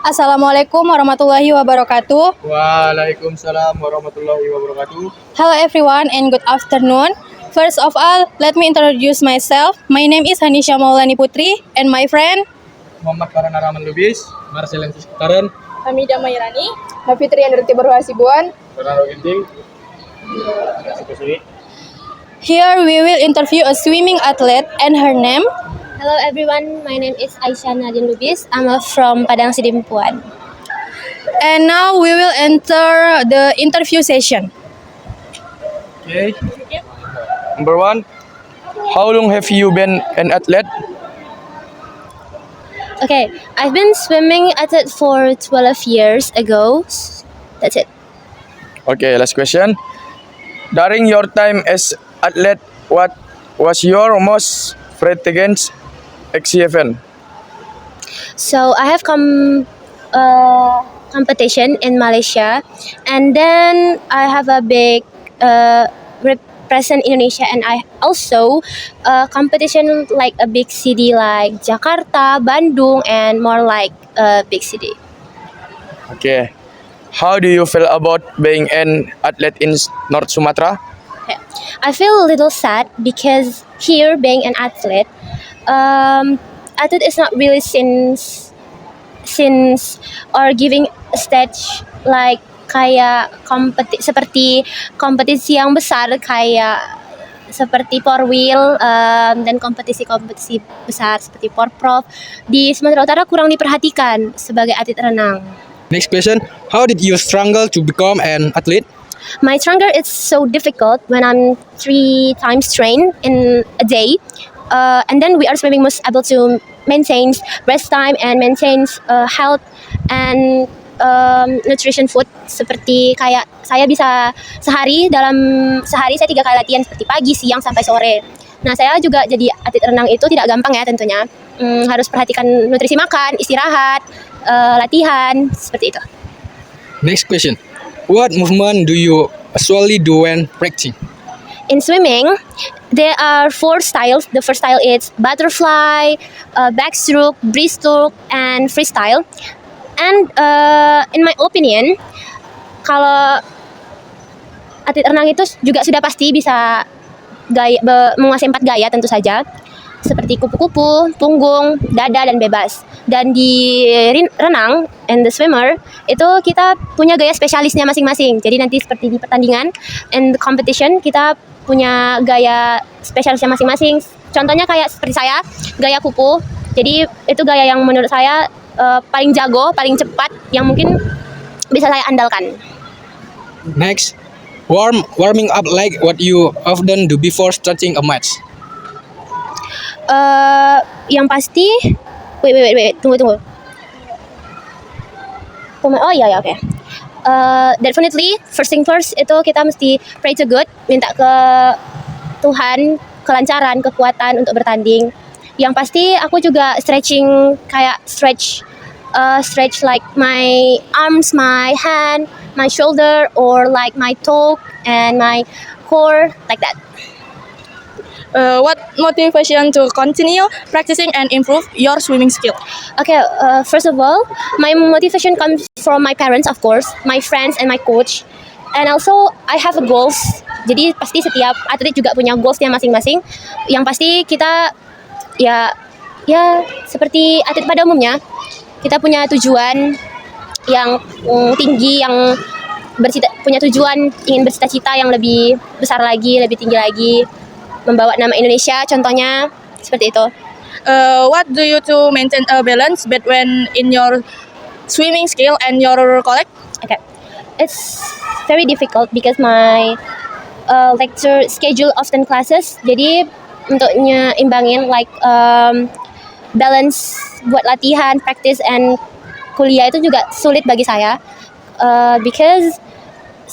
Assalamualaikum warahmatullahi wabarakatuh. Waalaikumsalam warahmatullahi wabarakatuh. Hello everyone and good afternoon. First of all, let me introduce myself. My name is Hanisha Maulani Putri and my friend Muhammad Farhan Rahman Lubis, Marcel Karen, Hamidah Mairani, Hafitri Andriti Baru Hasibuan. Fernando Ginting. Here we will interview a swimming athlete and her name. Hello everyone, my name is Aisyah Nadine Lubis. I'm from Padang Sidimpuan. And now we will enter the interview session. Okay. Number one, how long have you been an athlete? Okay, I've been swimming at it for 12 years ago. That's it. Okay, last question. During your time as athlete, what was your most fight against XCFN? So I have competition in Malaysia, and then I have a big represent Indonesia, and I also competition like a big city like Jakarta, Bandung, and more like a big city. Okay. How do you feel about being an athlete in North Sumatra? Okay. I feel a little sad because here being an athlete, athlete is not really since or giving a stage like kayak seperti kompetisi yang besar kayak seperti four wheel dan kompetisi-kompetisi besar seperti Porprov di Sumatera Utara kurang diperhatikan sebagai atlet renang. Next question, how did you struggle to become an athlete? My struggle is so difficult when I'm 3 times trained in a day, and then we are swimming most able to maintain rest time and maintain health and nutrition food. Seperti kayak saya bisa sehari saya 3 kali latihan seperti pagi, siang sampai sore. Nah, saya juga jadi atlet renang itu tidak gampang ya tentunya. Harus perhatikan nutrisi makan, istirahat, latihan seperti itu. Next question, what movement do you usually do when practicing? In swimming, there are 4 styles. The first style is butterfly, backstroke, breaststroke, and freestyle. And in my opinion, kalau atlet renang itu juga sudah pasti bisa menguasai 4 gaya tentu saja, seperti kupu-kupu, punggung, dada, dan bebas. Dan di renang and the swimmer itu kita punya gaya spesialisnya masing-masing. Jadi nanti seperti di pertandingan and the competition kita punya gaya spesialisnya masing-masing. Contohnya kayak seperti saya, gaya kupu. Jadi itu gaya yang menurut saya paling jago, paling cepat, yang mungkin bisa saya andalkan. Next, warming up like what you often do before starting a match. Yang pasti, wait, tunggu. Oh iya, oke. Definitely, first thing first itu kita mesti pray to God, minta ke Tuhan kelancaran, kekuatan untuk bertanding. Yang pasti aku juga stretching kayak stretch like my arms, my hand, my shoulder, or like my toe and my core, like that. What motivation to continue practicing and improve your swimming skill? Okay, first of all, my motivation comes from my parents, of course, my friends and my coach. And also, I have a goals. Jadi pasti setiap atlet juga punya goalsnya masing-masing. Yang pasti kita ya seperti atlet pada umumnya, kita punya tujuan yang tinggi, yang punya tujuan ingin bercita-cita yang lebih besar lagi, lebih tinggi lagi, membawa nama Indonesia, contohnya seperti itu. What do you to maintain a balance between in your swimming skill and your collect? Okay, it's very difficult because my lecture schedule often classes. Jadi untuk imbangin like balance buat latihan, practice, and kuliah itu juga sulit bagi saya because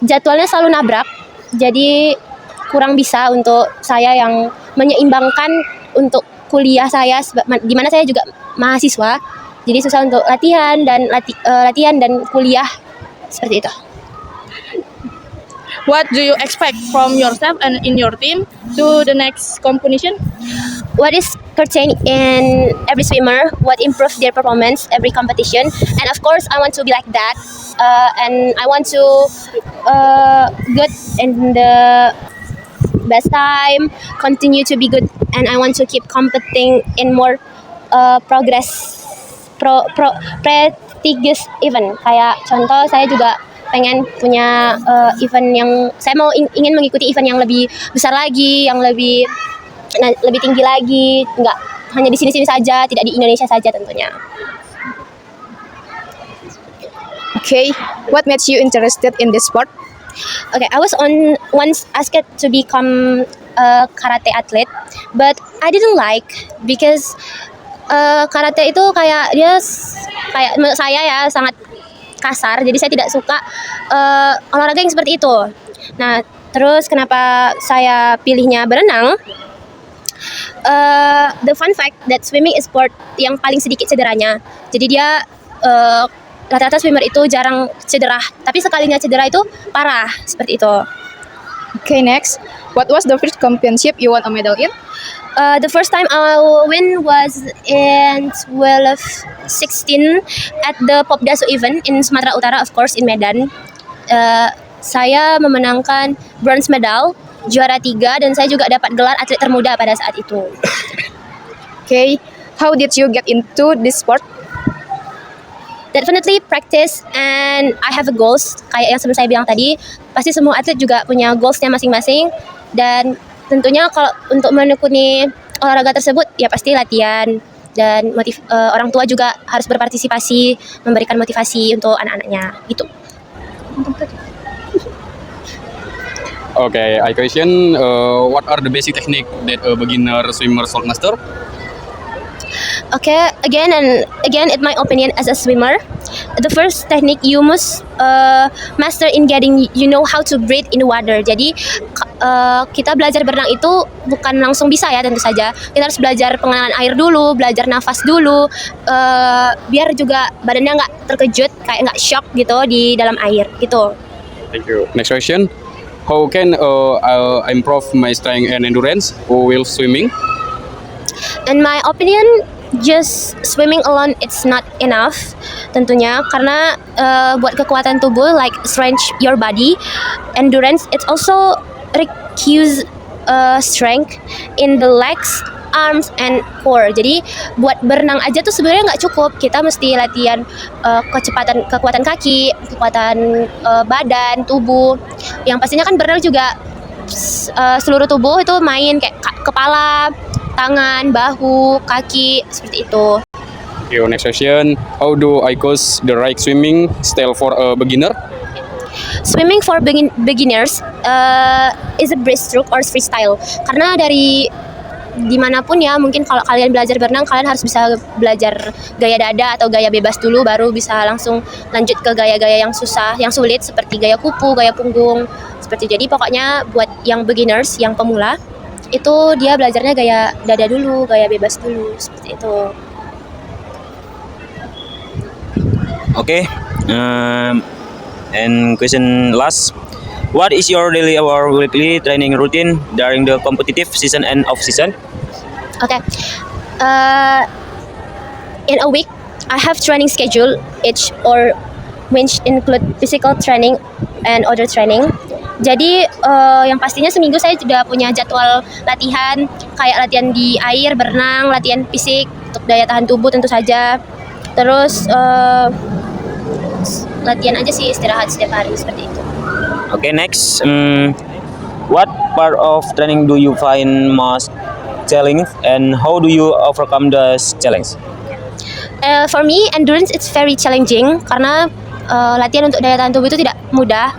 jadwalnya selalu nabrak. Jadi kurang bisa untuk saya yang menyeimbangkan untuk kuliah saya, di mana saya juga mahasiswa. Jadi susah untuk latihan dan kuliah seperti itu. What do you expect from yourself and in your team to the next competition? What is pertain in every swimmer, what improve their performance every competition, and of course I want to be like that, and I want to good in the best time, continue to be good, and I want to keep competing in more prestigious event. Kayak contoh saya juga pengen punya event yang saya mau ingin mengikuti event yang lebih besar lagi, yang lebih tinggi lagi, nggak hanya di sini-sini saja, tidak di Indonesia saja tentunya. Okay, what made you interested in this sport? Okay, I was once asked to become a karate athlete, but I didn't like because karate itu kayak menurut saya ya sangat kasar, jadi saya tidak suka olahraga yang seperti itu. Nah, terus kenapa saya pilihnya berenang? The fun fact that swimming is sport yang paling sedikit cederanya. Jadi dia rata-rata swimmer itu jarang cedera, tapi sekalinya cedera itu parah, seperti itu. Okay, next. What was the first championship you won a medal in? The first time I win was in 2016 at the Popdasu event in Sumatera Utara, of course in Medan. Saya memenangkan bronze medal, juara 3, dan saya juga dapat gelar atlet termuda pada saat itu. Okay, how did you get into this sport? Definitely practice and I have a goals. Kayak yang sebelum saya bilang tadi, pasti semua atlet juga punya goalsnya masing-masing, dan tentunya kalau untuk menekuni olahraga tersebut ya pasti latihan, dan orang tua juga harus berpartisipasi, memberikan motivasi untuk anak-anaknya gitu. Okay, I question what are the basic technique that a beginner swimmer should master? Okay, again and again, in my opinion, as a swimmer, the first technique you must master in getting, you know how to breathe in water. Jadi kita belajar berenang itu bukan langsung bisa ya, tentu saja. Kita harus belajar pengenalan air dulu, belajar nafas dulu, biar juga badannya nggak terkejut, kayak nggak shock gitu di dalam air gitu. Thank you. Next question. How can I improve my strength and endurance while swimming? In my opinion, just swimming alone it's not enough tentunya, karena buat kekuatan tubuh like strength your body, endurance it also requires strength in the legs, arms and core. Jadi buat berenang aja tuh sebenarnya nggak cukup, kita mesti latihan kekuatan kaki, kekuatan badan, tubuh. Yang pastinya kan berenang juga seluruh tubuh itu main, kayak kepala, tangan, bahu, kaki, seperti itu. Thank you. Next question. How do I coach the right swimming style for a beginner? Swimming for beginners is a breaststroke or freestyle. Karena dari dimanapun ya, mungkin kalau kalian belajar berenang, kalian harus bisa belajar gaya dada atau gaya bebas dulu, baru bisa langsung lanjut ke gaya-gaya yang susah, yang sulit, seperti gaya kupu, gaya punggung, seperti. Jadi pokoknya buat yang beginners, yang pemula, itu dia belajarnya gaya dada dulu, gaya bebas dulu, seperti itu. Okay. And question last. What is your daily or weekly training routine during the competitive season and off season? Okay. In a week, I have training schedule each or which include physical training and other training. Jadi yang pastinya seminggu saya sudah punya jadwal latihan, kayak latihan di air, berenang, latihan fisik untuk daya tahan tubuh tentu saja. Terus latihan aja sih, istirahat setiap hari, seperti itu. Okay, next. What part of training do you find most challenging and how do you overcome the challenge? For me, endurance it's very challenging karena latihan untuk daya tahan tubuh itu tidak mudah,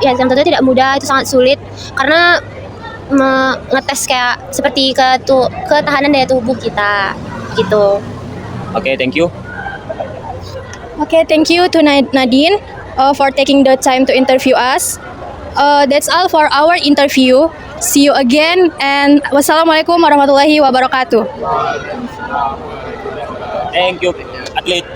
yang tentunya tidak mudah, itu sangat sulit karena ngetes kayak seperti ketahanan daya tubuh kita gitu. Okay, thank you. Okay, thank you to Nadine for taking the time to interview us. That's all for our interview. See you again and wassalamualaikum warahmatullahi wabarakatuh. Thank you, athlete.